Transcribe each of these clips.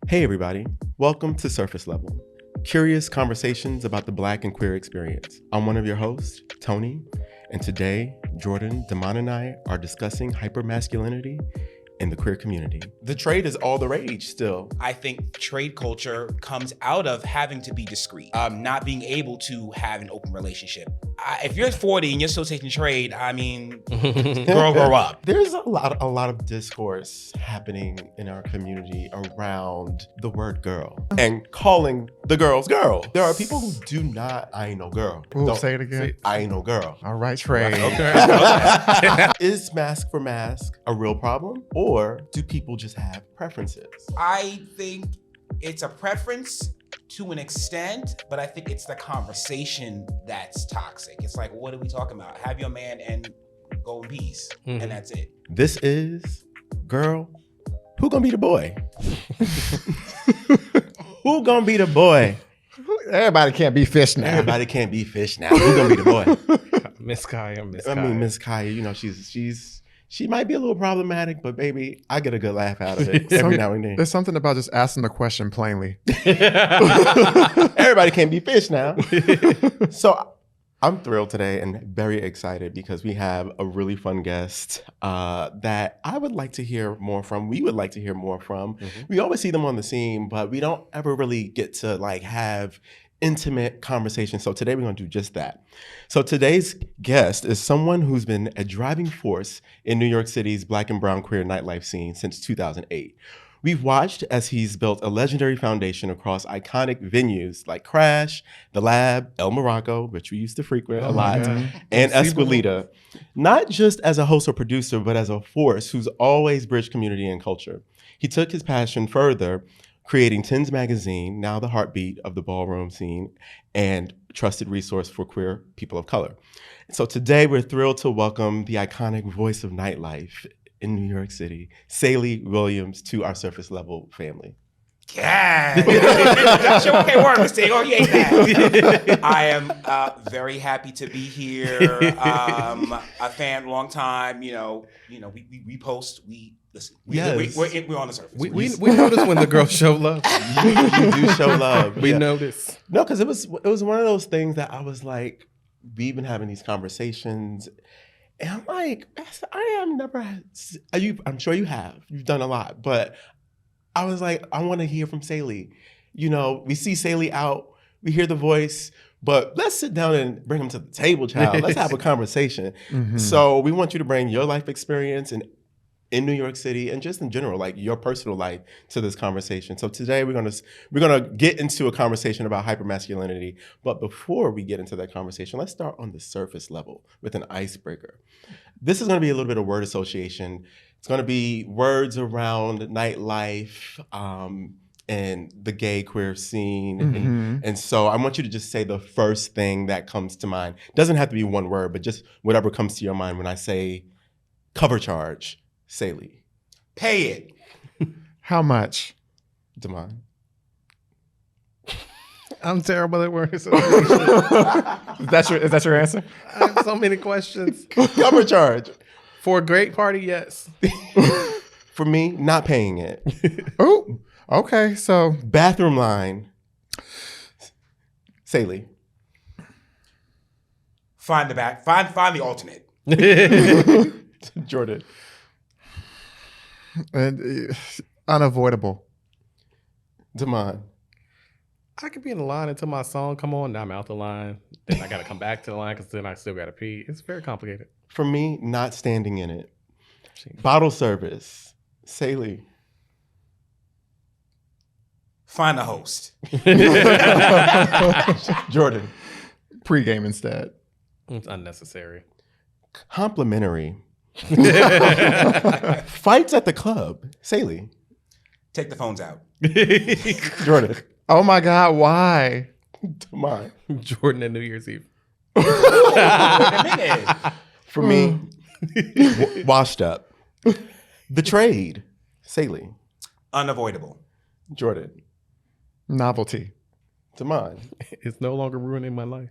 Hey everybody, welcome to Surface Level, curious conversations about the Black and queer experience. I'm one of your hosts, Tony, and today, Jordan, Damon, and I are discussing hypermasculinity in the queer community. The trade is all the rage still. I think trade culture comes out of having to be discreet, not being able to have an open relationship. If you're 40 and you're still taking trade, I mean, girl, grow up. There's a lot of discourse happening in our community around the word girl and calling the girls girl. There are people who do not, I ain't no girl. Ooh, say it again. I ain't no girl. All right, Trey. Okay. Is masc for masc a real problem? Or do people just have preferences? I think it's a preference to an extent, but I think it's the conversation that's toxic. It's like, what are we talking about? Have your man and go in peace, and that's it. This is, girl, who gonna be the boy? Who gonna be the boy? Everybody can't be fish now. Everybody can't be fish now. Who gonna be the boy? Miss Kaya. I mean, Miss Kaya, you know, she might be a little problematic, but baby, I get a good laugh out of it every now and then. There's something about just asking the question plainly. Everybody can't be fish now. So I'm thrilled today and very excited because we have a really fun guest that I would like to hear more from. We would like to hear more from. Mm-hmm. We always see them on the scene, but we don't ever really get to like have intimate conversation. So today we're going to do just that. So today's guest is someone who's been a driving force in New York City's Black and brown queer nightlife scene since 2008. We've watched as he's built a legendary foundation across iconic venues like Crash, The Lab, El Morocco, which we used to frequent a lot, and Esquilita, not just as a host or producer, but as a force who's always bridged community and culture. He took his passion further, creating Tens Magazine, now the heartbeat of the ballroom scene, and trusted resource for queer people of color. So today we're thrilled to welcome the iconic voice of nightlife in New York City, Sailey Williams, to our Surface Level family. Yeah. That's your okay word, mistake. Oh, you ain't that. I am very happy to be here. A fan, long time. We post. We listen. We're on the surface. We notice when the girls show love. You do show love. We notice. No, because it was one of those things that I was like, we've been having these conversations. And I'm like, I'm sure you have. You've done a lot. But I was like, I want to hear from Sailey. You know, we see Sailey out, we hear the voice, but let's sit down and bring him to the table, child. Let's have a conversation. Mm-hmm. So we want you to bring your life experience in New York City and just in general, like your personal life, to this conversation. So today we're gonna get into a conversation about hypermasculinity. But before we get into that conversation, let's start on the surface level with an icebreaker. This is gonna be a little bit of word association. It's gonna be words around nightlife and the gay queer scene. Mm-hmm. And so I want you to just say the first thing that comes to mind. Doesn't have to be one word, but just whatever comes to your mind when I say cover charge. Sailey. Pay it. How much? Damon. I'm terrible at words. Is that your answer? I have so many questions. Cover charge. For a great party, yes. For me, not paying it. Oh, okay. So bathroom line. Sailey. Find the alternate. Jordan. And unavoidable. Damon. I could be in the line until my song come on. Now I'm out the line. Then I got to come back to the line because then I still got to pee. It's very complicated. For me, not standing in it. Bottle service. Sailey. Find a host. Jordan. Pre-game instead. It's unnecessary. Complimentary. Fights at the club. Sailey. Take the phones out. Jordan. Oh my God, why? Damon. Jordan at New Year's Eve. For me, washed up. The trade. Sailey. Unavoidable. Jordan. Novelty. Damon. It's no longer ruining my life.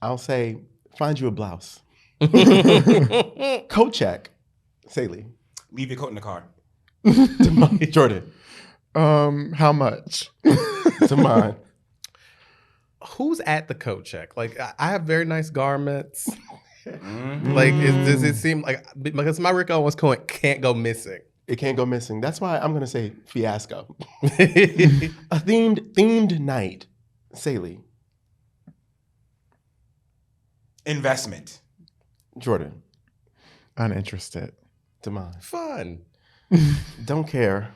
I'll say, find you a blouse. Coat check. Sailey. Leave your coat in the car. Jordan. How much? To mine. Who's at the coat check? Like, I have very nice garments. Mhm. Like, does it seem like, because my Rick Owens coat can't go missing. It can't go missing. That's why I'm gonna say fiasco. A themed night. Sailey. Investment. Jordan. Uninterested. To mine. Fun. Don't care.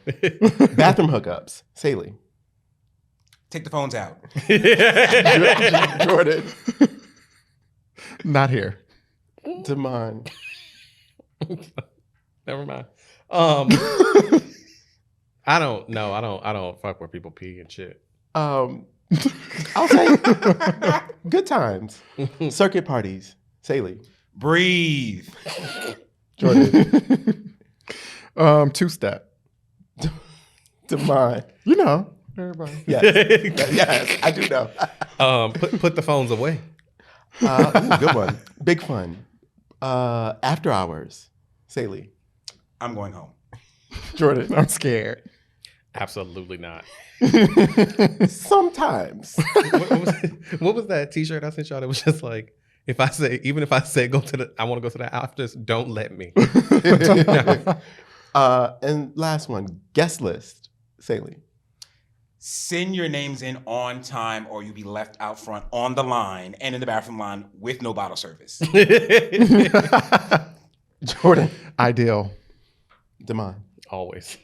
Bathroom hookups. Sailey. Take the phones out. Jordan. Not here. To mine. Never mind. I don't know. I don't fuck where people pee and shit. I'll say good times. Circuit parties. Sailey. Breathe. Jordan. Two-step. To mine. You know, everybody. Yes. Yes, I do know. Put the phones away. Good one. Big fun. After hours. Sailey. I'm going home. Jordan. I'm scared. Absolutely not. Sometimes. What was that T-shirt I sent y'all that was just like, even if I say I want to go to the afters, don't let me. And last one, guest list. Sailey. Send your names in on time or you'll be left out front on the line and in the bathroom line with no bottle service. Jordan. Ideal. Demond. Always.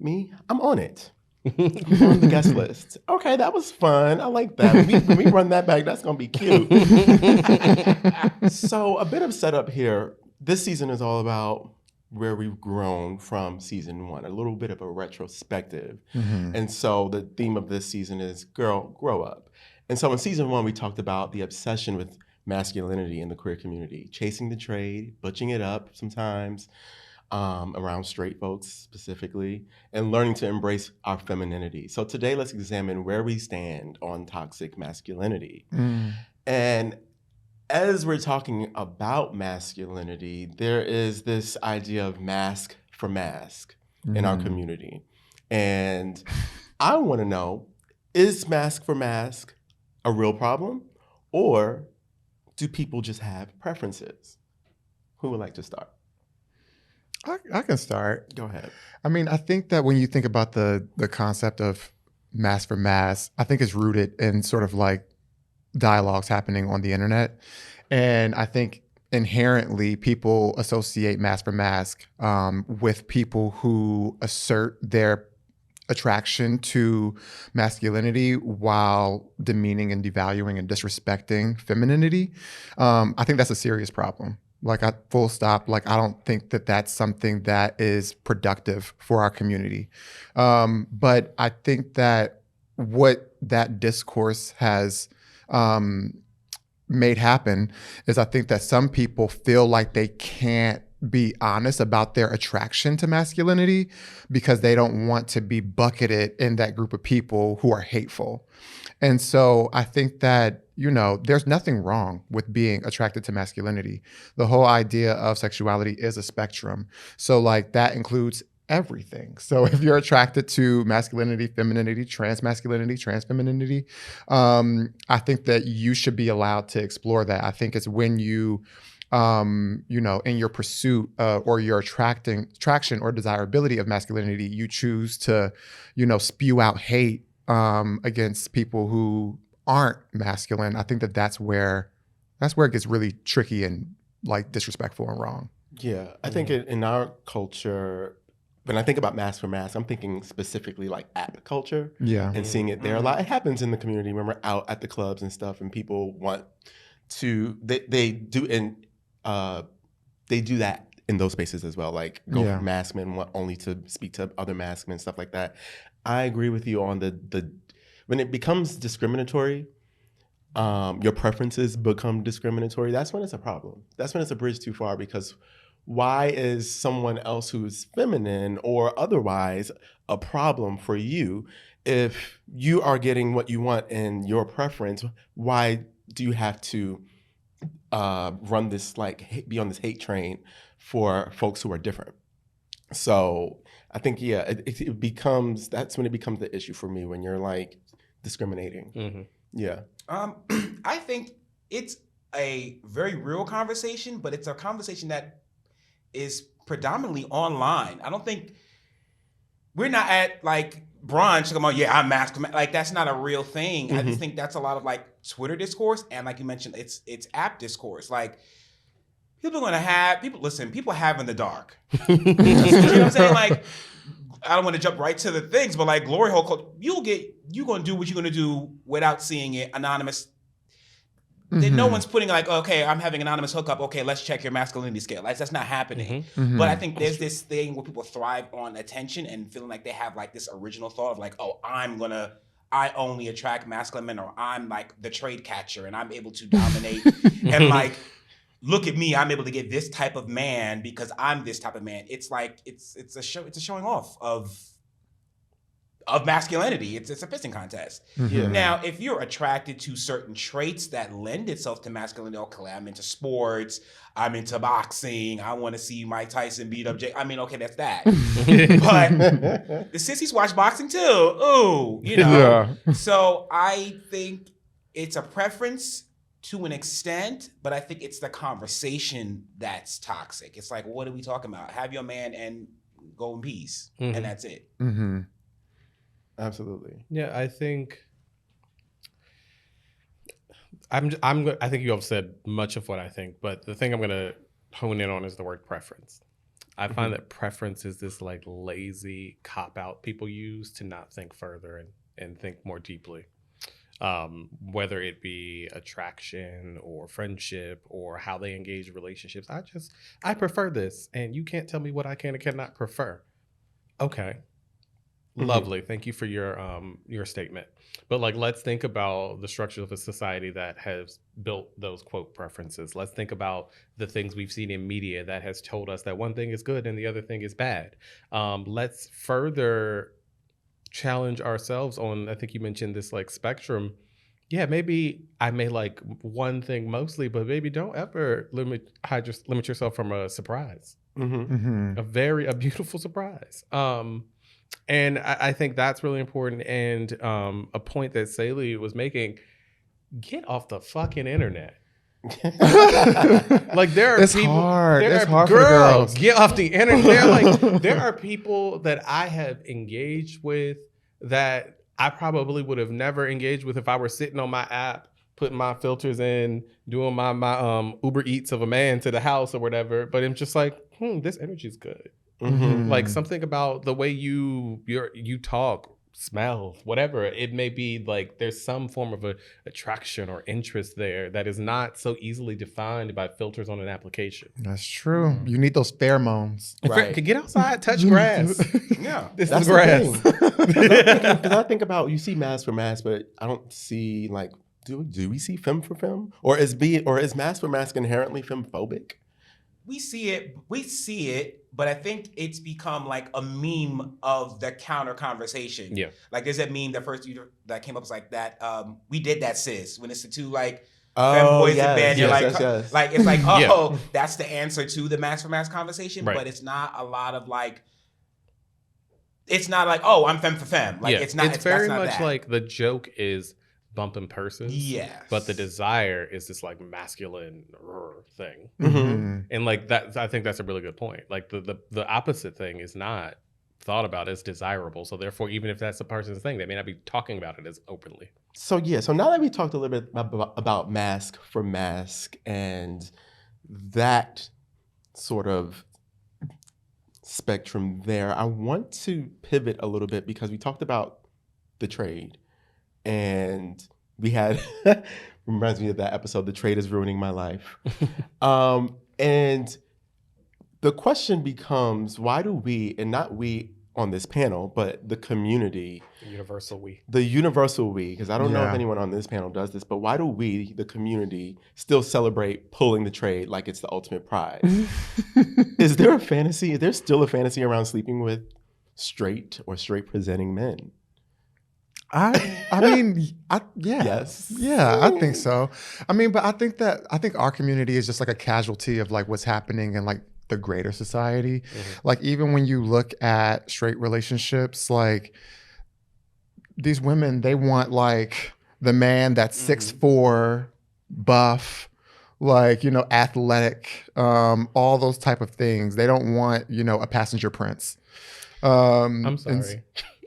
Me, I'm on it. I'm on the guest list. Okay, that was fun. I like that. When we run that back, that's going to be cute. So a bit of setup here. This season is all about where we've grown from season one, a little bit of a retrospective. Mm-hmm. And so the theme of this season is girl, grow up. And so in season one, we talked about the obsession with masculinity in the queer community, chasing the trade, butching it up sometimes, around straight folks specifically, and learning to embrace our femininity. So today, let's examine where we stand on toxic masculinity. And as we're talking about masculinity, there is this idea of masc for masc in our community. And I want to know, is masc for masc a real problem? Or do people just have preferences? Who would like to start? I can start. Go ahead. I mean, I think that when you think about the concept of mass for mass, I think it's rooted in sort of like dialogues happening on the internet. And I think inherently people associate mass for mask with people who assert their attraction to masculinity while demeaning and devaluing and disrespecting femininity. I think that's a serious problem. Like, full stop. Like, I don't think that that's something that is productive for our community. But I think that what that discourse has made happen is I think that some people feel like they can't be honest about their attraction to masculinity because they don't want to be bucketed in that group of people who are hateful. And so I think that, you know, there's nothing wrong with being attracted to masculinity. The whole idea of sexuality is a spectrum. So like that includes everything. So if you're attracted to masculinity, femininity, trans masculinity, trans femininity, I think that you should be allowed to explore that. I think it's when you know, in your pursuit or your traction or desirability of masculinity, you choose to, you know, spew out hate against people who aren't masculine. I think that that's where it gets really tricky and like disrespectful and wrong. Yeah, I think in our culture, when I think about mask for mask, I'm thinking specifically like app culture. Yeah. And seeing it there a lot. It happens in the community when we're out at the clubs and stuff, and people want to they do that in those spaces as well. Like go for masked men, want only to speak to other masked men, stuff like that. I agree with you on the when it becomes discriminatory, your preferences become discriminatory. That's when it's a problem. That's when it's a bridge too far, because why is someone else who's feminine or otherwise a problem for you? If you are getting what you want in your preference, why do you have to run this, like, be on this hate train for folks who are different? So I think it becomes that's when it becomes the issue for me when you're like discriminating. Mm-hmm. Yeah. I think it's a very real conversation, but it's a conversation that is predominantly online. I don't think we're not at like brunch talking about, yeah, I'm masculine. Like that's not a real thing. I just think that's a lot of like Twitter discourse, and like you mentioned, it's app discourse. Like people have in the dark. You know what I'm saying? Like, I don't want to jump right to the things, but like glory hole, you're gonna do what you're gonna do without seeing it anonymous. Then no one's putting like, okay, I'm having anonymous hookup. Okay, let's check your masculinity scale. Like, that's not happening. But I think there's this thing where people thrive on attention and feeling like they have like this original thought of like, oh, I only attract masculine men, or I'm like the trade catcher and I'm able to dominate and like, look at me, I'm able to get this type of man because I'm this type of man. It's like it's a showing off of masculinity. It's a pissing contest. Yeah. Now, if you're attracted to certain traits that lend itself to masculinity, okay, I'm into sports, I'm into boxing, I want to see Mike Tyson beat up Jake. I mean, okay, that's that. But the sissies watch boxing too. Ooh, you know. Yeah. So I think it's a preference to an extent, but I think it's the conversation that's toxic. It's like, what are we talking about? Have your man and go in peace, and that's it. Absolutely. Yeah, I think I think you have said much of what I think, but the thing I'm gonna hone in on is the word preference. I find that preference is this like lazy cop out people use to not think further and think more deeply. Whether it be attraction or friendship or how they engage relationships. I prefer this, and you can't tell me what I can and cannot prefer. Okay. Lovely. Thank you for your statement. But like, let's think about the structure of a society that has built those quote preferences. Let's think about the things we've seen in media that has told us that one thing is good and the other thing is bad. Let's further challenge ourselves on, I think you mentioned this like spectrum. Yeah, maybe I may like one thing mostly, but maybe don't ever limit yourself from a surprise. A beautiful surprise. And I think that's really important. And a point that Sailey was making, get off the fucking internet. Like there are it's people, hard. There it's are, hard girl, for the girls. Get off the internet. There are people that I have engaged with that I probably would have never engaged with if I were sitting on my app, putting my filters in, doing my Uber Eats of a man to the house or whatever. But I'm just like, this energy is good. Like something about the way you talk, smell, whatever it may be, like there's some form of a attraction or interest there that is not so easily defined by filters on an application. That's true. You need those pheromones. Right. Get outside, touch grass. Yeah. This That's is grass. Because I think about, you see mask for mask, but I don't see like, do we see femme for femme? Or is mask for mask inherently femphobic? We see it, but I think it's become like a meme of the counter conversation. Yeah. Like there's that meme that came up was like that, we did that, sis. When it's the two like boys in bed, you're like, yes. like it's like, oh, that's the answer to the mask for mask conversation, right. But it's not a lot of like, it's not like, oh, I'm femme for femme. Like it's not. It's very not much that. like the joke is bumping purses. Yes. But the desire is this like masculine thing. And like that, I think that's a really good point. Like the opposite thing is not thought about as desirable. So therefore, even if that's a person's thing, they may not be talking about it as openly. So now that we talked a little bit about mask for mask and that sort of spectrum there, I want to pivot a little bit because we talked about the trade. And we had, reminds me of that episode, The Trade is Ruining My Life. And the question becomes, why do we, and not we on this panel, but the community. The universal we, because I don't know if anyone on this panel does this, but why do we, the community, still celebrate pulling the trade like it's the ultimate prize? Is there a fantasy? Is there still a fantasy around sleeping with straight or straight presenting men? I mean, Yes. Yeah, I think so. I mean, but I think our community is just like a casualty of like what's happening in like the greater society. Like even when you look at straight relationships, like these women, they want like the man that's 6'4", buff, like, you know, athletic, all those type of things. They don't want, you know, a passenger prince. I'm sorry.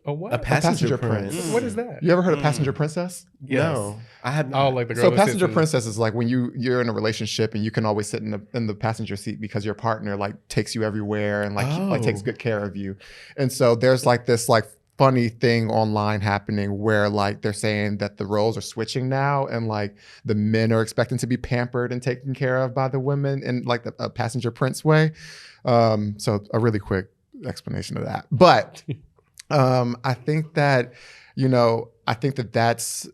A what? A passenger prince. What is that? You ever heard of passenger princess? Yes. No, I have not. Oh, like the girl. So that passenger sits in- princess is like when you're in a relationship and you can always sit in the passenger seat because your partner like takes you everywhere and like takes good care of you. And so there's like this like funny thing online happening where like they're saying that the roles are switching now and like the men are expecting to be pampered and taken care of by the women in like a passenger prince way. So a really quick explanation of that. But I think that, you know, that's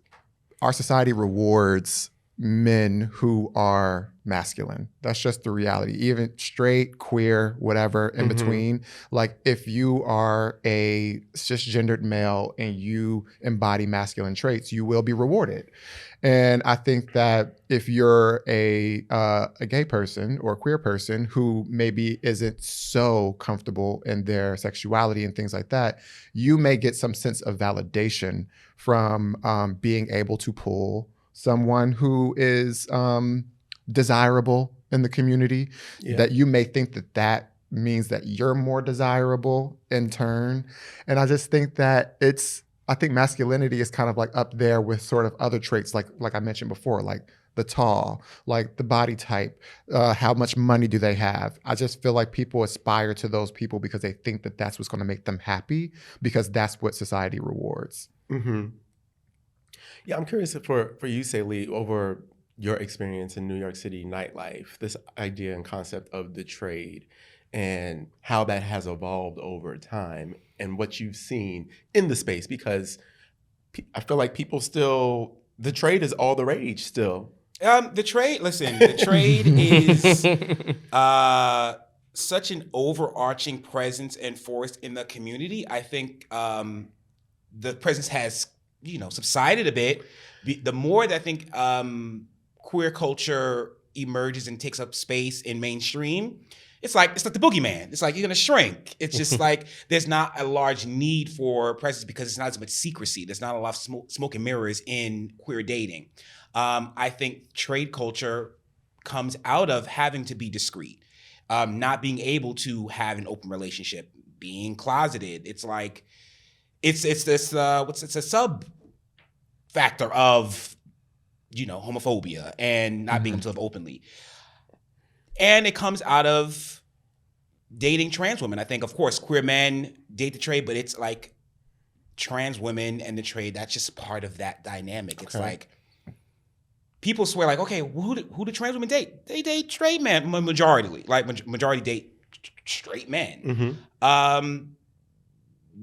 our society rewards men who are masculine. That's just the reality. Even straight, queer, whatever in between. Like if you are a cisgendered male and you embody masculine traits, you will be rewarded. And I think that if you're a gay person or a queer person who maybe isn't so comfortable in their sexuality and things like that, you may get some sense of validation from being able to pull someone who is desirable in the community, that you may think that means that you're more desirable in turn. And I just think that I think masculinity is kind of like up there with sort of other traits, like I mentioned before, like the tall, like the body type, how much money do they have? I just feel like people aspire to those people because they think that that's what's going to make them happy because that's what society rewards. Yeah, I'm curious for you, Sailey, over your experience in New York City nightlife, this idea and concept of the trade and how that has evolved over time and what you've seen in the space, because I feel like people still, the trade is all the rage still. The trade is such an overarching presence and force in the community. I think the presence has, subsided a bit. The more that I think queer culture emerges and takes up space in mainstream, it's like the boogeyman. It's like you're gonna shrink. It's just like there's not a large need for presence because it's not as much secrecy. There's not a lot of smoke and mirrors in queer dating. I think trade culture comes out of having to be discreet, not being able to have an open relationship, being closeted. It's like it's this it's a sub factor of homophobia and not being able to live openly. And it comes out of dating trans women. I think, of course, queer men date the trade, but it's like trans women and the trade, that's just part of that dynamic. It's like people swear like, okay, who do trans women date? They date straight men, majority date straight men.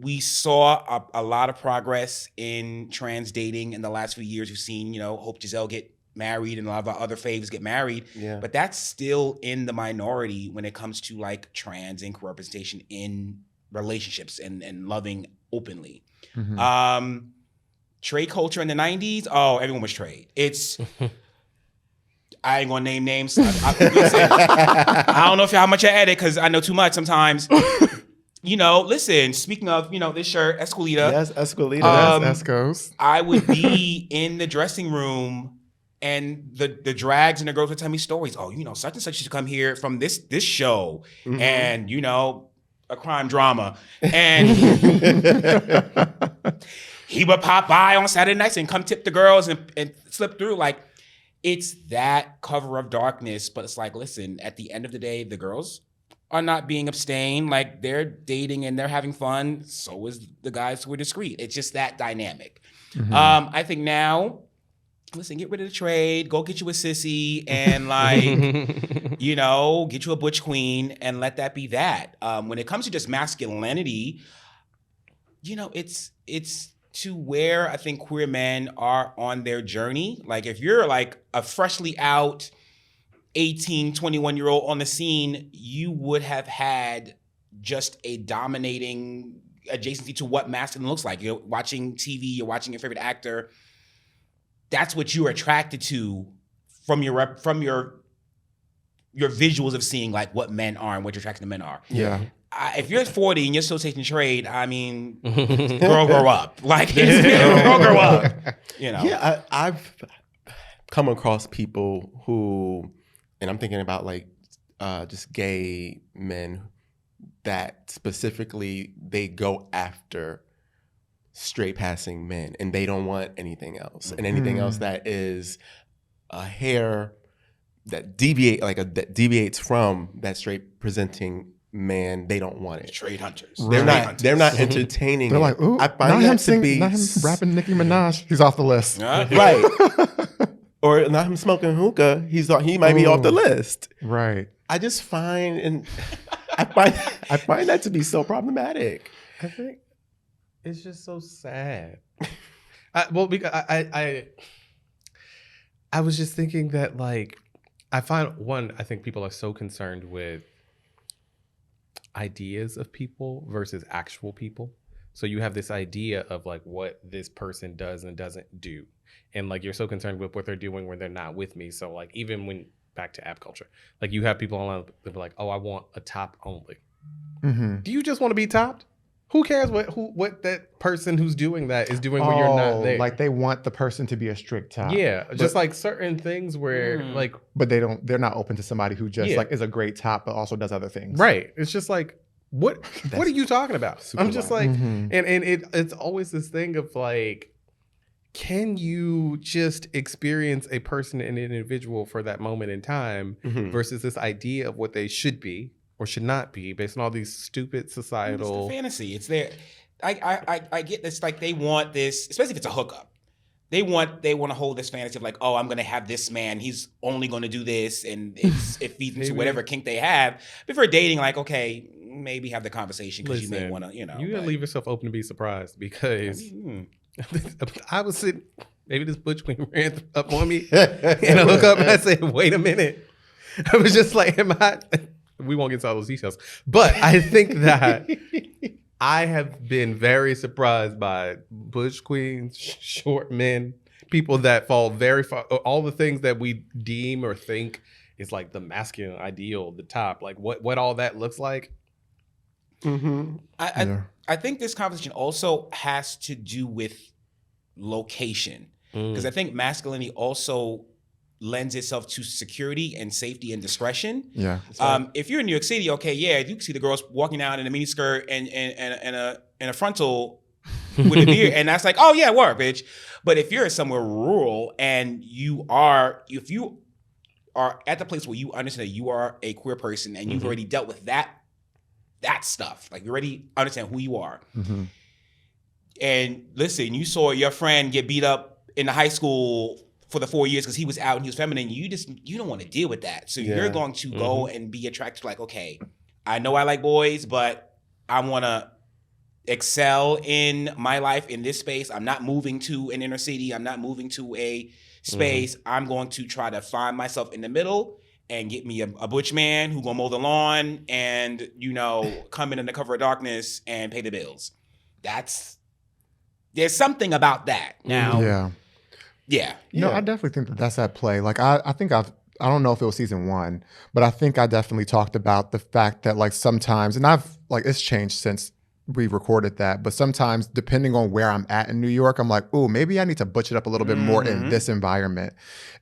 We saw a lot of progress in trans dating in the last few years. We've seen, Hope Giselle get married and a lot of our other faves get married. Yeah. But that's still in the minority when it comes to like trans and queer representation in relationships and loving openly. Trade culture in the 90s, everyone was trade. It's I ain't gonna name names. I don't know how much I edit because I know too much sometimes. Listen, speaking of, this shirt, Esquilita. Yes, Esquilita. Yes, Escos. I would be in the dressing room and the drags and the girls would tell me stories. Oh, such and such used to come here from this show and, a crime drama. And he would pop by on Saturday nights and come tip the girls and slip through. Like, it's that cover of darkness. But it's like, listen, at the end of the day, the girls are not being abstained. Like, they're dating and they're having fun. So is the guys who are discreet. It's just that dynamic. I think now, listen, get rid of the trade, go get you a sissy and get you a butch queen and let that be that. When it comes to just masculinity, it's to where I think queer men are on their journey. Like if you're like a freshly out 18, 21-year-old on the scene, you would have had just a dominating adjacency to what masculine looks like. You're watching TV, you're watching your favorite actor. That's what you're attracted to from your your visuals of seeing like what men are and what your attraction to men are. Yeah. If you're 40 and you're still taking trade, I mean, girl, grow up. Like, girl, grow up. You know? Yeah, I've come across people who, and I'm thinking about like just gay men that specifically they go after straight passing men and they don't want anything else. And anything else that is a hair that deviates from that straight presenting man, they don't want it. Trade hunters. They're not entertaining. They're it. like, ooh, I find not that him not him rapping Nicki Minaj. He's off the list. right. Or not him smoking hookah. He might be off the list. Right. I just find I find that to be so problematic. I think it's just so sad. Because I was just thinking that like I think people are so concerned with ideas of people versus actual people. So you have this idea of like what this person does and doesn't do. And like you're so concerned with what they're doing when they're not with me. So like even when back to app culture, like you have people online that are like, oh, I want a top only. Mm-hmm. Do you just want to be topped? Who cares what that person who's doing that is doing when you're not there? Like they want the person to be a strict top. Yeah, just like certain things where like, but they're not open to somebody who just like is a great top but also does other things. Right. It's just like what are you talking about? I'm just like, and it's always this thing of like, can you just experience a person and an individual for that moment in time versus this idea of what they should be or should not be based on all these stupid societal... It's the fantasy. It's there. I get this. Like they want this, especially if it's a hookup. They want to hold this fantasy of like, oh, I'm going to have this man. He's only going to do this. And it feeds into whatever kink they have. Before dating, like, okay, maybe have the conversation because you may want to, You gotta leave yourself open to be surprised because... I was sitting, maybe this butch queen ran up on me and I look up and I said, wait a minute. I was just like, we won't get into all those details, but I think that I have been very surprised by butch queens, short men, people that fall very far, all the things that we deem or think is like the masculine ideal, the top, like what all that looks like. I think this conversation also has to do with location because I think masculinity also lends itself to security and safety and discretion. Yeah. If you're in New York City, okay, yeah, you can see the girls walking down in a mini skirt and a frontal with a beard, and that's like, oh yeah, work, bitch. But if you're somewhere rural and if you are at the place where you understand that you are a queer person and you've already dealt with that stuff, like you already understand who you are. And listen, you saw your friend get beat up in the high school for the 4 years because he was out and he was feminine. You don't want to deal with that. So you're going to go and be attracted to like, okay, I know I like boys, but I want to excel in my life in this space. I'm not moving to an inner city. I'm not moving to a space. I'm going to try to find myself in the middle and get me a butch man who gonna mow the lawn and, come in under cover of darkness and pay the bills. There's something about that. Now, yeah. No, I definitely think that's at play. Like, I think I don't know if it was season 1, but I think I definitely talked about the fact that like sometimes, and it's changed since we recorded that, but sometimes depending on where I'm at in New York, I'm like, oh, maybe I need to butch it up a little bit more in this environment.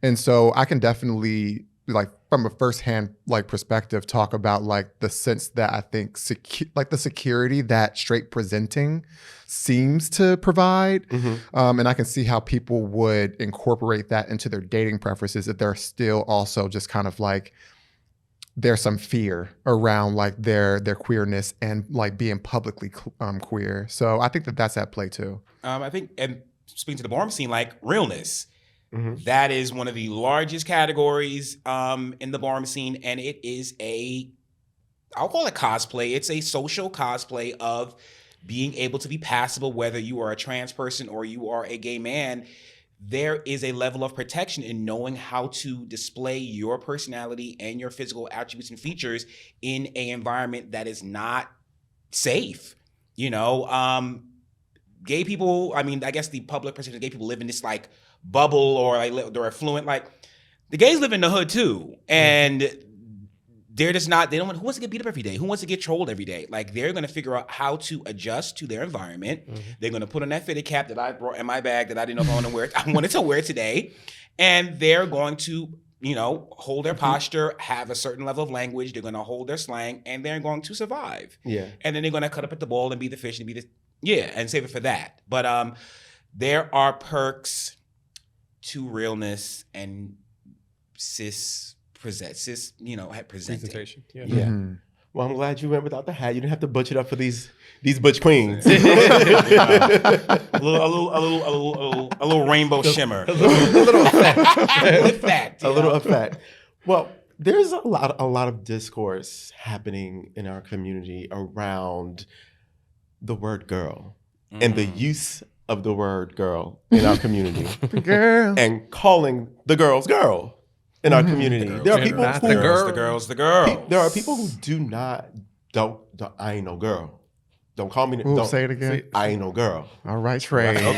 And so I can definitely, like from a firsthand like perspective, talk about like the sense that I think like the security that straight presenting seems to provide. And I can see how people would incorporate that into their dating preferences if they're still also just kind of like, there's some fear around like their queerness and like being publicly queer. So I think that's at play too. I think, and speaking to the ballroom scene, like realness. That is one of the largest categories in the ballroom scene, and it is I'll call it cosplay. It's a social cosplay of being able to be passable, whether you are a trans person or you are a gay man. There is a level of protection in knowing how to display your personality and your physical attributes and features in an environment that is not safe. Gay people, I mean, I guess the public perception of gay people live in this like bubble or like they're affluent. Like the gays live in the hood too, and they're just not, they don't want, who wants to get beat up every day? Who wants to get trolled every day? Like, they're going to figure out how to adjust to their environment. They're going to put on that fitted cap that I brought in my bag that I didn't know if I want to wear. I wanted to wear today. And they're going to, you know, hold their posture, have a certain level of language. They're going to hold their slang, and they're going to survive. Yeah. And then they're going to cut up at the bowl and be the fish and be the, and save it for that. But there are perks to realness and presentation. Yeah. Yeah. Well, I'm glad you went without the hat. You didn't have to butch it up for these butch queens. a little rainbow shimmer. A little effect. A little effect. Well, there's a lot of discourse happening in our community around the word girl and the use of the word girl in our community. Girl. And calling the girls girl in our community. There are people who the girl. There are people who don't I ain't no girl. Don't call me. Ooh, don't say it again. I ain't no girl. All right, Trey. Okay. See,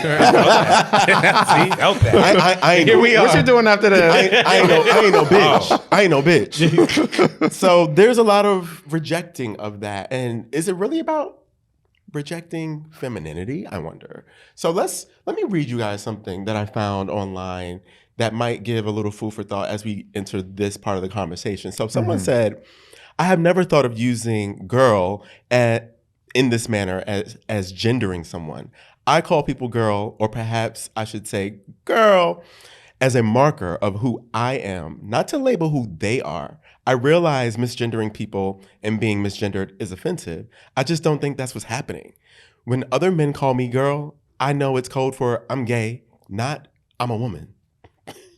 felt that. I ain't Here no, we are. What you doing after that? I ain't no bitch. I ain't no bitch. So there's a lot of rejecting of that. And is it really about rejecting femininity? I wonder. So let me read you guys something that I found online that might give a little food for thought as we enter this part of the conversation. So someone said, I have never thought of using girl in this manner as gendering someone. I call people girl, or perhaps I should say girl, as a marker of who I am, not to label who they are. I realize misgendering people and being misgendered is offensive. I just don't think that's what's happening. When other men call me girl, I know it's code for I'm gay, not I'm a woman.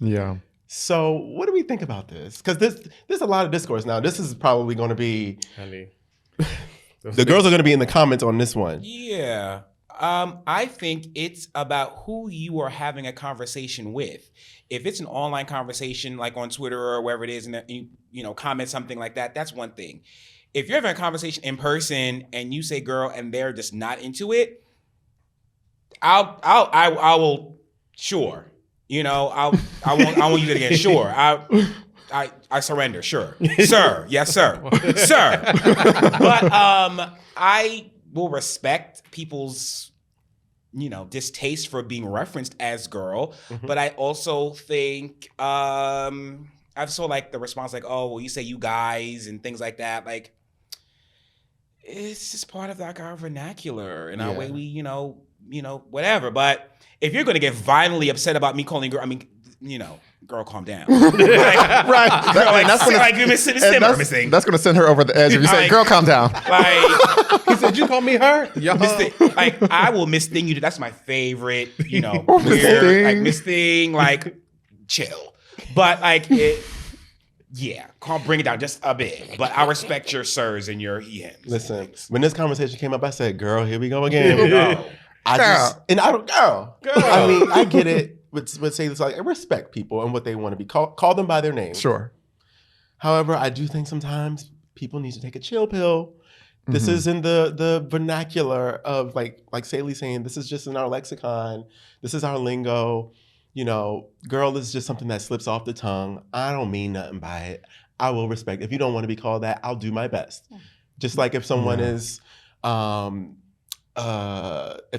Yeah. So what do we think about this? Because there's a lot of discourse now. This is probably going to be... The girls are going to be in the comments on this one. Yeah. I think it's about who you are having a conversation with. If it's an online conversation, like on Twitter or wherever it is, and you comment something like that, that's one thing. If you're having a conversation in person and you say "girl" and they're just not into it, I will. Sure, I won't use it again. Sure, I surrender. Sure, sir. Yes, sir, sir. But I will respect people's distaste for being referenced as girl. But I also think I've saw like the response like, oh, well, you say you guys and things like that. Like, it's just part of like our vernacular and our way we, whatever. But if you're going to get violently upset about me calling girl, I mean, girl, calm down. Like, right. That's going to send her over the edge if you say, girl, calm down. Like, he said, you call me her? Like, I will misthing you. That's my favorite, weird, like misthing, like chill. But like bring it down just a bit. But I respect your sirs and your yens. Listen, when this conversation came up, I said, girl, here we go again. No. Girl. I mean, I get it. Would say this like I respect people and what they want to be call them by their name. Sure. However, I do think sometimes people need to take a chill pill. This is in the vernacular of like Sailey saying, this is just in our lexicon. This is our lingo. Girl is just something that slips off the tongue. I don't mean nothing by it. I will respect. If you don't want to be called that, I'll do my best. Just like if someone is, if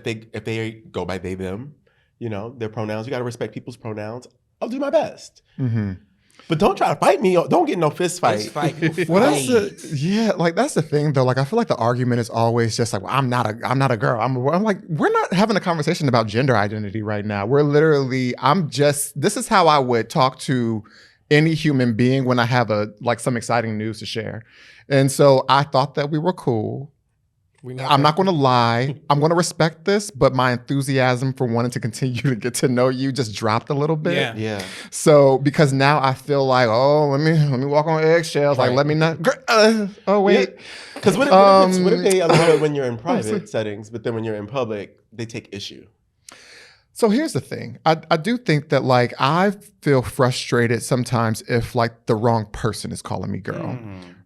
they go by they, them, their pronouns, you got to respect people's pronouns. I'll do my best. But don't try to fight me. Don't get no fist fight. Well, that's the thing though. Like, I feel like the argument is always just like, well, I'm not a girl. I'm like, we're not having a conversation about gender identity right now. We're literally, this is how I would talk to any human being when I have some exciting news to share. And so I thought that we were cool. I'm not going to lie. I'm going to respect this, but my enthusiasm for wanting to continue to get to know you just dropped a little bit. Yeah. So because now I feel like, oh, let me walk on eggshells. Right. Like, let me not. Oh wait. Because what if they allow it when you're in private settings, but then when you're in public, they take issue? So here's the thing. I do think that I feel frustrated sometimes if the wrong person is calling me girl.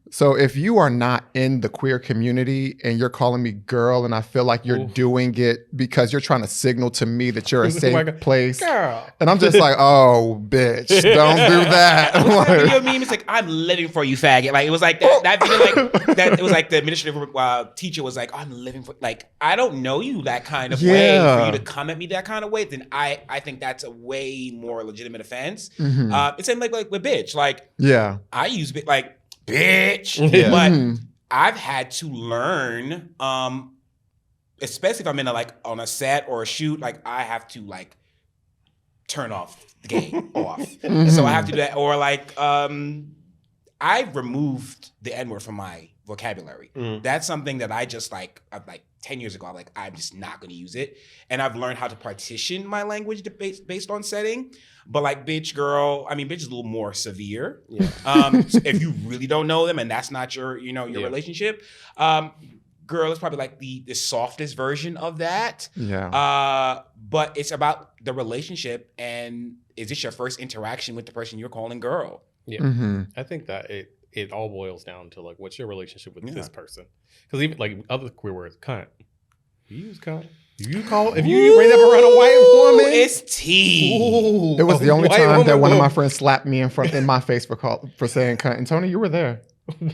So if you are not in the queer community and you're calling me girl, and I feel like you're doing it because you're trying to signal to me that you're a safe place, girl, and I'm just like, oh, bitch, don't do that. What's that video meme? It's like, I'm living for you, faggot. Like, it was like that video, like, that, it was like the administrative teacher was like, I'm living for, like, I don't know you that kind of way. For you to come at me that kind of way, then I think that's a way more legitimate offense. It's same like with bitch. Like, I use like, bitch. But I've had to learn, especially if I'm in on a set or a shoot, like I have to like turn off the game off. So I have to do that. Or like I've removed the N-word from my vocabulary. That's something that I just like 10 years ago, I'm just not gonna use it. And I've learned how to partition my language based on setting. But like bitch, girl, I mean, bitch is a little more severe. So if you really don't know them and that's not your relationship, girl is probably like the softest version of that. But it's about the relationship, and is this your first interaction with the person you're calling girl? I think that it all boils down to like, what's your relationship with this person? Because even like other queer words, cunt. You use cunt. If you bring up around a white woman, it's tea. It was the only time that one of my friends slapped me in my face for saying cunt. And Tony, you were there.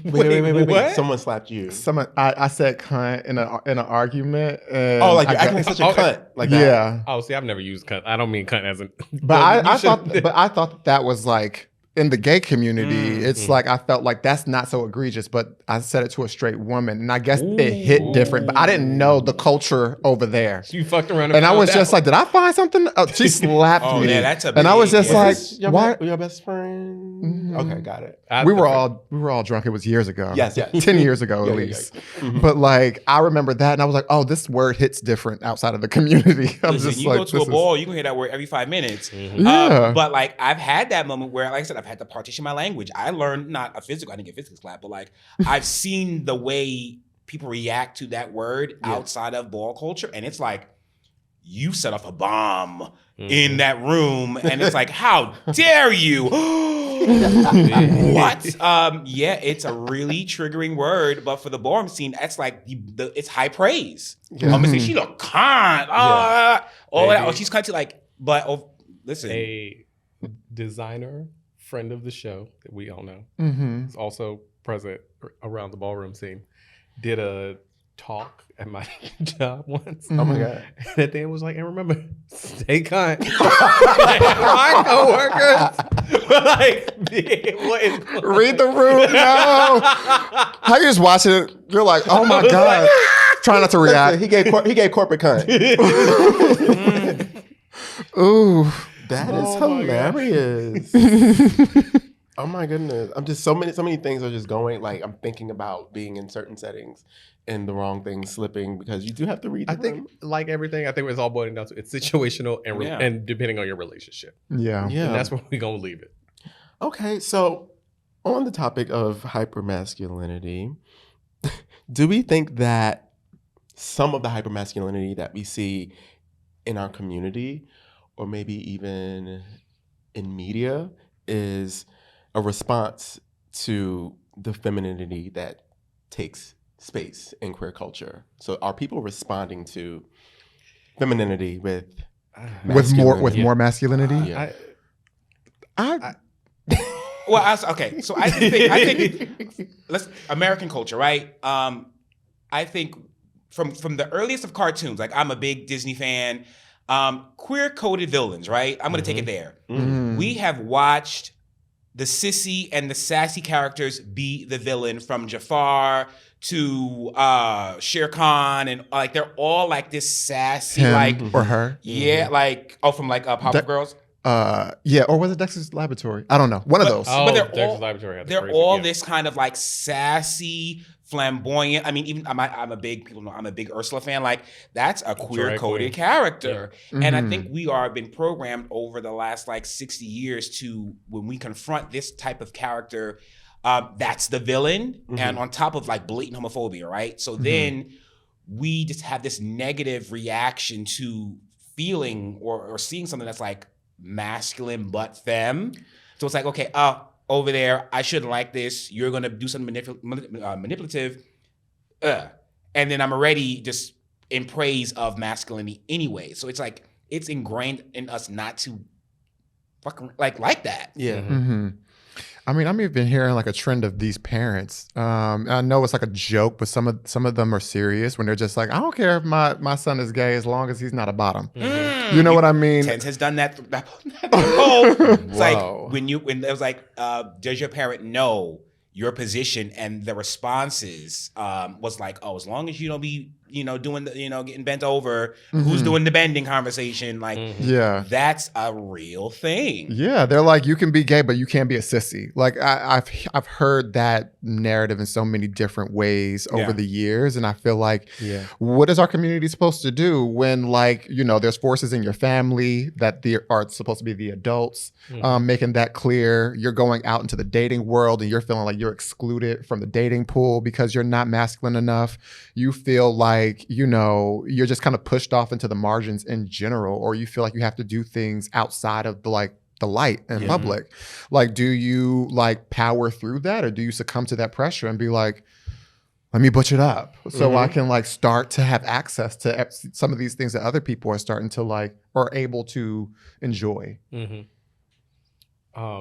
Wait. What? Someone slapped you. I said cunt in an argument. And you're acting like such a cunt, like that. Yeah. Oh, see, I've never used cunt. I don't mean cunt as in. But I thought that was like, in the gay community, it's like I felt like that's not so egregious, but I said it to a straight woman, and I guess it hit different. But I didn't know the culture over there. So you fucked around, and I was just like, "Did I find something?" Oh, she slapped me, yeah, that's and I was just like, "Why? Your best friend?" Okay, got it. We were all drunk. It was years ago. Yes. 10 years ago at least. But like I remember that, and I was like, "Oh, this word hits different outside of the community." Listen, you go to a ball, you can hear that word every 5 minutes. But like I've had that moment where, like I said, I've had to partition my language. I learned I didn't get physical slap, but like I've seen the way people react to that word outside of ball culture, and it's like you set off a bomb in that room, and it's like, how dare you? What? It's a really triggering word, but for the ballroom scene, that's like it's high praise. I'm gonna say she look kind, all that. Oh, she's kind of like, but listen, a designer friend of the show that we all know is also present around the ballroom scene, did a talk at my job once. Oh my God. And at the end was like, and remember, stay kind. My coworkers were like, what is going read the room now. How you just watching it? You're like, oh my God. Try not to react. He gave corporate cunt. Ooh. That is hilarious. Oh my goodness. I'm just so many things are just going, like I'm thinking about being in certain settings and the wrong things slipping because you do have to read the room. think like everything, I think it's all boiling down to it's situational and depending on your relationship. Yeah. And that's where we're gonna leave it. Okay, so on the topic of hypermasculinity, do we think that some of the hypermasculinity that we see in our community, or maybe even in media, is a response to the femininity that takes space in queer culture? So are people responding to femininity with more masculinity? Yeah. Okay, so I think let's American culture, right? I think from the earliest of cartoons, like I'm a big Disney fan. Queer coded villains, right? I'm gonna take it there. We have watched the sissy and the sassy characters be the villain, from Jafar to Shere Khan, and like they're all like this sassy, or her. From Powerpuff Girls. Or was it Dexter's Laboratory? I don't know. One of those. But Dexter's Laboratory. They're all this kind of like sassy, flamboyant. I mean, even people know I'm a big Ursula fan. Like that's a queer coded character, and I think we are been programmed over the last like 60 years to, when we confront this type of character, that's the villain, and on top of like blatant homophobia, right? So then we just have this negative reaction to feeling or seeing something that's like masculine but femme. So it's like, okay, over there. I shouldn't like this. You're gonna do something manipulative, and then I'm already just in praise of masculinity anyway. So it's like it's ingrained in us not to fucking like that. Yeah. Mm-hmm. I mean, I'm even hearing like a trend of these parents. I know it's like a joke, but some of them are serious when they're just like, I don't care if my son is gay as long as he's not a bottom. Mm. You know what I mean? Tense has done that. It's like Whoa. when it was like, does your parent know your position? And the responses was like, oh, as long as you don't be, doing the, getting bent over, who's doing the bending conversation, like, Yeah. that's a real thing. Yeah, they're like, you can be gay, but you can't be a sissy. Like I've heard that narrative in so many different ways over the years, and I feel like, what is our community supposed to do when, like, there's forces in your family that are supposed to be the adults, making that clear. You're going out into the dating world, and you're feeling like you're excluded from the dating pool because you're not masculine enough. You feel like, you're just kind of pushed off into the margins in general, or you feel like you have to do things outside of the light in public. Like, do you like power through that, or do you succumb to that pressure and be like, let me butch it up so I can like start to have access to some of these things that other people are starting to like or able to enjoy? I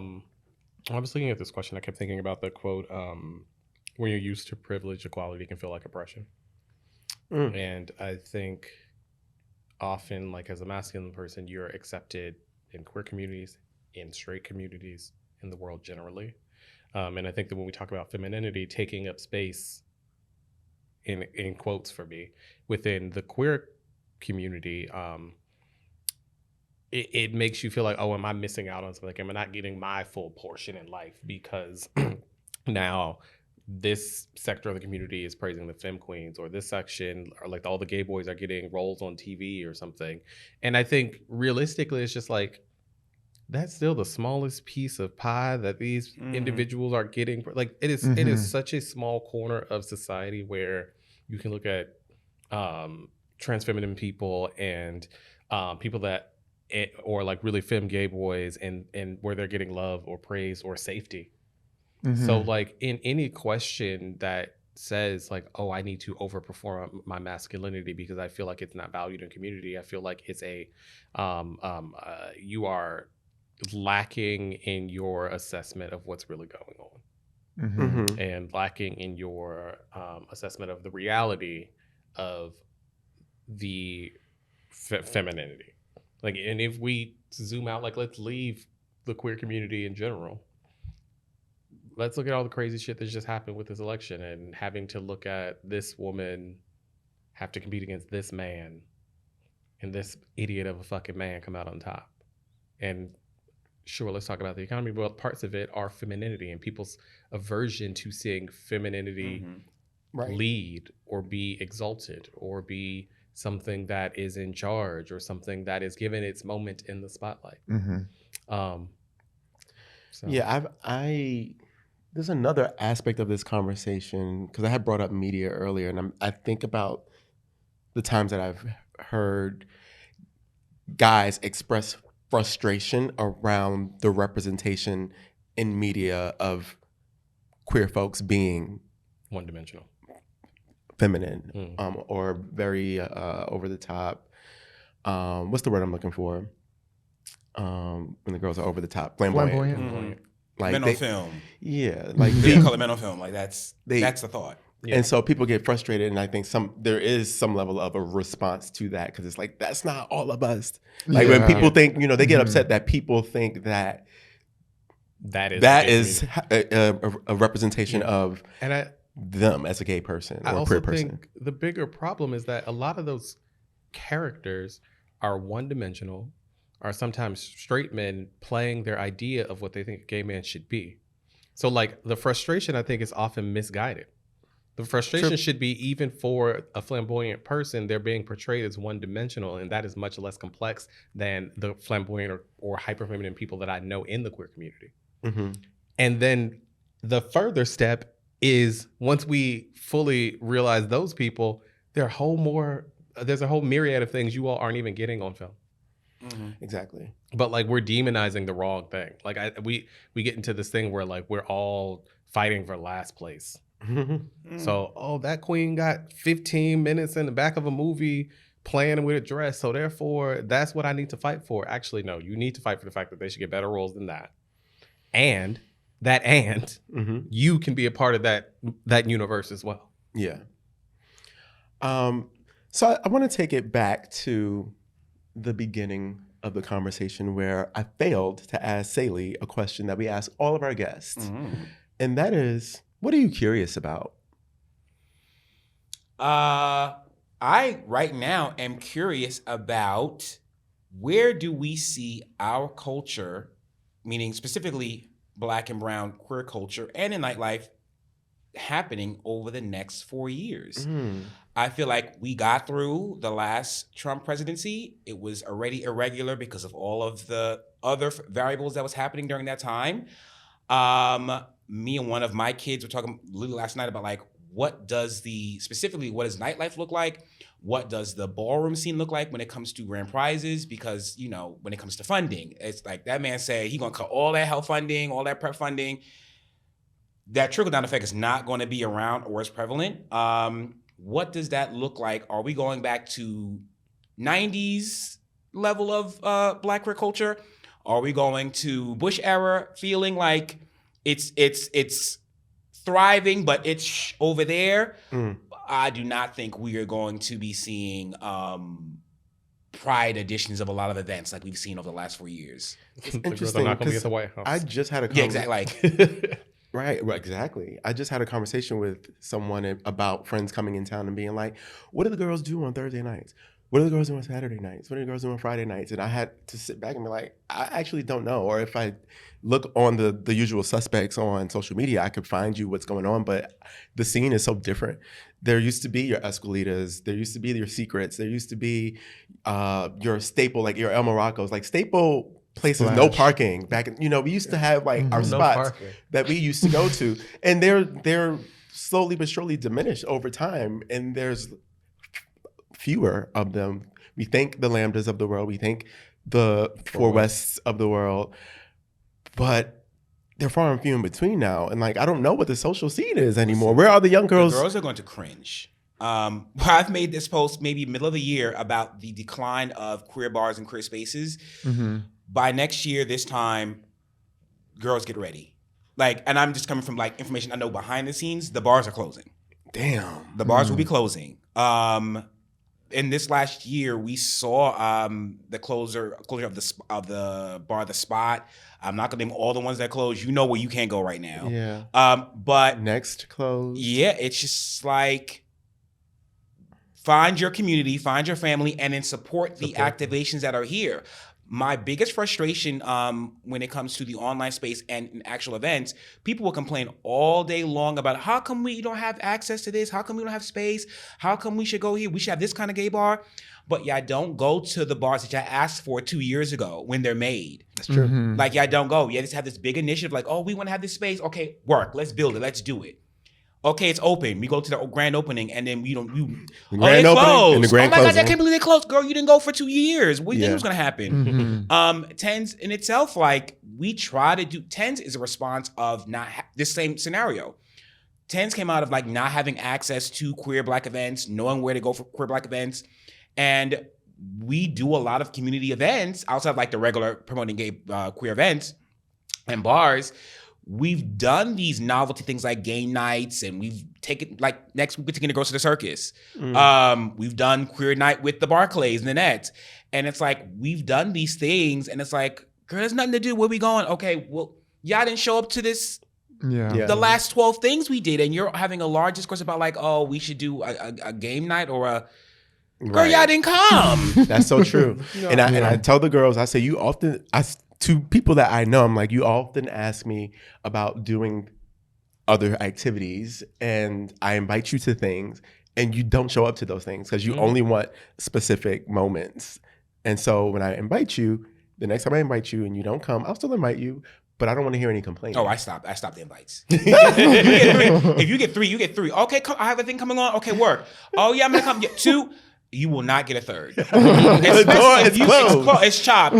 was looking at this question. I kept thinking about the quote, when you're used to privilege, equality can feel like oppression. And I think often, like, as a masculine person, you're accepted in queer communities, in straight communities, in the world generally. And I think that when we talk about femininity taking up space, in quotes for me, within the queer community, it makes you feel like, oh, am I missing out on something? Like, am I not getting my full portion in life because now this sector of the community is praising the femme queens, or this section, or like all the gay boys are getting roles on TV or something. And I think realistically, it's just like, that's still the smallest piece of pie that these individuals are getting. Like, it is such a small corner of society where you can look at trans feminine people and people that, or like really femme gay boys, and where they're getting love or praise or safety. So like, in any question that says like, oh, I need to overperform my masculinity because I feel like it's not valued in community, I feel like it's you are lacking in your assessment of what's really going on, and lacking in your assessment of the reality of the femininity. Like, and if we zoom out, like, let's leave the queer community in general. Let's look at all the crazy shit that's just happened with this election, and having to look at this woman have to compete against this man, and this idiot of a fucking man come out on top. And sure, let's talk about the economy, but parts of it are femininity and people's aversion to seeing femininity lead or be exalted or be something that is in charge or something that is given its moment in the spotlight. Yeah, there's another aspect of this conversation, because I had brought up media earlier, and I think about the times that I've heard guys express frustration around the representation in media of queer folks being one-dimensional, feminine, or very over the top. What's the word I'm looking for? When the girls are over the top, flamboyant. Like mental film. Yeah, like they call it mental film. Like that's the thought. Yeah. And so people get frustrated, and I think there is some level of a response to that, because it's like, that's not all of us. Like when people think, they get upset that people think that is a representation of them as a gay person or a queer person. I think the bigger problem is that a lot of those characters are one-dimensional, are sometimes straight men playing their idea of what they think a gay man should be. So like, the frustration, I think, is often misguided. The frustration should be, even for a flamboyant person, they're being portrayed as one-dimensional, and that is much less complex than the flamboyant or hyper-feminine people that I know in the queer community. And then the further step is, once we fully realize those people, there's a whole myriad of things you all aren't even getting on film. Exactly. But like we're demonizing the wrong thing. Like we get into this thing where like we're all fighting for last place. So, that queen got 15 minutes in the back of a movie playing with a dress. So therefore, that's what I need to fight for. Actually, no, you need to fight for the fact that they should get better roles than that. And you can be a part of that universe as well. Yeah. So I want to take it back to the beginning of the conversation where I failed to ask Sailey a question that we ask all of our guests. And that is, what are you curious about? I right now am curious about where do we see our culture, meaning specifically Black and brown queer culture and in nightlife, happening over the next 4 years. I feel like we got through the last Trump presidency. It was already irregular because of all of the other variables that was happening during that time. Me and one of my kids were talking literally last night about like, what does nightlife look like? What does the ballroom scene look like when it comes to grand prizes? Because, when it comes to funding, it's like that man said he gonna cut all that health funding, all that prep funding. That trickle-down effect is not going to be around or as prevalent. What does that look like? Are we going back to 90s level of Black queer culture? Are we going to Bush era feeling like it's thriving, but it's over there? I do not think we are going to be seeing pride editions of a lot of events like we've seen over the last 4 years. It's interesting because I just had a conversation. Yeah, exactly. Right, exactly. I just had a conversation with someone about friends coming in town and being like, what do the girls do on Thursday nights? What do the girls do on Saturday nights? What do the girls do on Friday nights? And I had to sit back and be like, I actually don't know. Or if I look on the usual suspects on social media, I could find you what's going on. But the scene is so different. There used to be your Escalitas. There used to be your Secrets. There used to be your staple, like your El Morocco's. Like staple places, no parking. Back in, we used to have like our spots that we used to go to. And they're slowly but surely diminished over time. And there's fewer of them. We thank the Lambdas of the world. We thank the Four Wests of the world. But they're far and few in between now. And like, I don't know what the social scene is anymore. Where are the young girls? The girls are going to cringe. I've made this post maybe middle of the year about the decline of queer bars and queer spaces. By next year, this time, girls get ready. Like, and I'm just coming from like information I know behind the scenes, the bars are closing. Damn. The bars will be closing. In this last year, we saw the closure of the bar, The Spot. I'm not gonna name all the ones that closed. You know where you can't go right now. Yeah. But next close. Yeah, it's just like find your community, find your family, and then support the activations that are here. My biggest frustration when it comes to the online space and in actual events, people will complain all day long about how come we don't have access to this? How come we don't have space? How come we should go here? We should have this kind of gay bar. But yeah, don't go to the bars that I asked for 2 years ago when they're made. That's true. Like, yeah, don't go. Yeah, just have this big initiative like, oh, we want to have this space. Okay, work. Let's build it. Let's do it. Okay, it's open. We go to the grand opening, and then we don't. The grand opening and the grand closing. Oh my God, I can't believe they closed. Girl, you didn't go for 2 years. What do you think was gonna happen? Tens in itself, like we try to do. Tens is a response of not this same scenario. Tens came out of like not having access to queer Black events, knowing where to go for queer Black events, and we do a lot of community events outside of like the regular promoting gay queer events and bars. We've done these novelty things like game nights, and we've taken like next week we're taking the girls to the circus. We've done queer night with the Barclays and the Nets, and it's like we've done these things, and it's like, girl, there's nothing to do. Where we going? Okay, well, y'all didn't show up to this. The last 12 things we did, and you're having a large discourse about like, oh, we should do a game night or a. Girl, y'all didn't come. That's so true. And I tell the girls, I say, to people that I know, I'm like, you often ask me about doing other activities, and I invite you to things, and you don't show up to those things because you only want specific moments. And so when I invite you, the next time I invite you and you don't come, I'll still invite you, but I don't want to hear any complaints. Oh, I stopped the invites. If you get three, you get three. Okay, I have a thing coming on. Okay, work. Oh yeah, I'm gonna come. Get two. you will not get a third. It's chopped.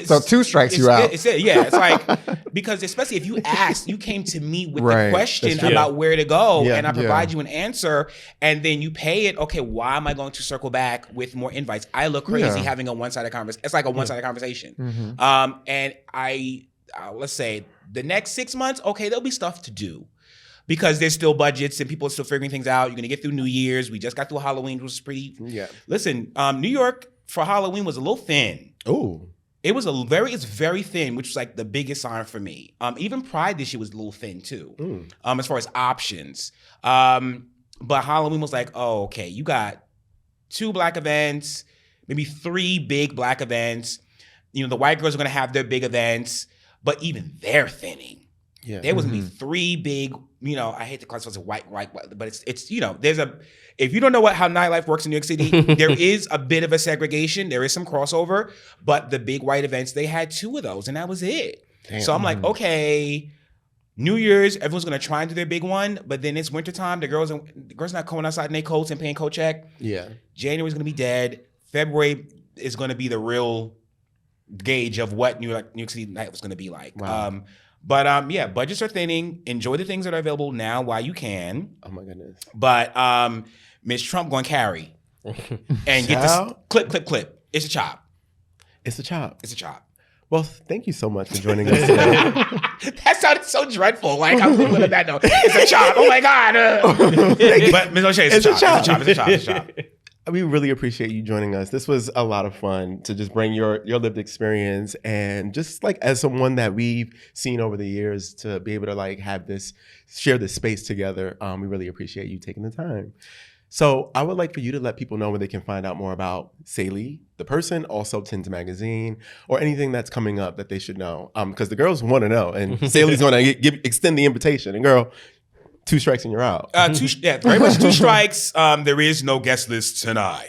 So 2 strikes you out. It's like, because especially if you asked, you came to me with the question about where to go, and I provide you an answer, and then you pay it. Okay, why am I going to circle back with more invites? I look crazy having a one-sided conversation. It's like a one-sided conversation. Mm-hmm. And let's say the next 6 months, okay, there'll be stuff to do. Because there's still budgets and people are still figuring things out. You're gonna get through New Year's. We just got through Halloween, which was pretty. Yeah. Listen, New York for Halloween was a little thin. Oh. It's very thin, which was like the biggest sign for me. Even Pride this year was a little thin too. As far as options. But Halloween was like, oh, okay, you got 2 Black events, maybe 3 big Black events. You know, the white girls are gonna have their big events, but even they're thinning. Yeah. There was gonna be 3 big, I hate to classify as white, but it's if you don't know how nightlife works in New York City, there is a bit of a segregation. There is some crossover, but the big white events, they had 2 of those, and that was it. Damn. So I'm like, okay, New Year's, everyone's gonna try and do their big one, but then it's wintertime. The girls not going outside in their coats and paying coat check. Yeah. January's gonna be dead. February is gonna be the real gauge of what New York City night was gonna be like. Wow. But budgets are thinning. Enjoy the things that are available now while you can. Oh my goodness. But Ms. Trump going to carry and get this clip. It's a chop. It's a chop. It's a chop. Well, thank you so much for joining us today. That sounded so dreadful. Like, I'm thinking of that note. It's a chop. Oh my God. But Ms. O'Shea, it's a chop. It's a chop. We really appreciate you joining us. This was a lot of fun to just bring your lived experience, and just like as someone that we've seen over the years, to be able to like share this space together. We really appreciate you taking the time. So I would like for you to let people know where they can find out more about Sailey, the person, also Tens Magazine, or anything that's coming up that they should know. Because the girls want to know, and Sailey's going to extend the invitation. And girl, 2 strikes and you're out. Very much 2 strikes. There is no guest list tonight.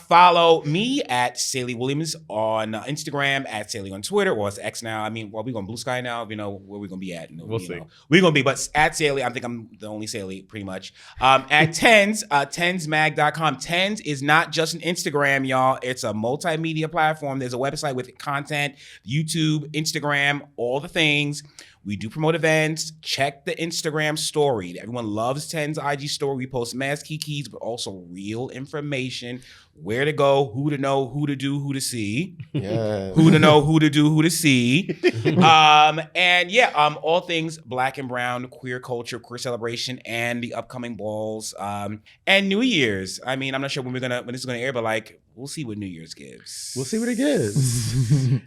Follow me at Sailey Williams on Instagram, at Sailey on Twitter, or it's X now. I mean, well, we're going Blue Sky now. You know where we're going to be at. We'll see. We're going to be, but at Sailey, I think I'm the only Sailey, pretty much. At Tens, tensmag.com. Tens is not just an Instagram, y'all. It's a multimedia platform. There's a website with content, YouTube, Instagram, all the things. We do promote events. Check the Instagram story. Everyone loves Ten's IG story. We post masc keys, but also real information. Where to go, who to know, who to do, who to see. Yes. Who to know, who to do, who to see. All things Black and brown, queer culture, queer celebration, and the upcoming balls. And New Year's. I mean, I'm not sure when this is gonna air, but like, we'll see what New Year's gives. We'll see what it gives.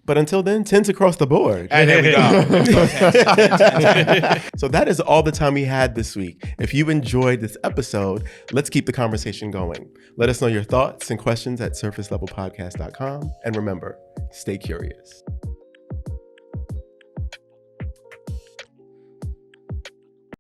But until then, tens across the board. And there we go. So that is all the time we had this week. If you enjoyed this episode, let's keep the conversation going. Let us know your thoughts and questions at surfacelevelpodcast.com. And remember, stay curious.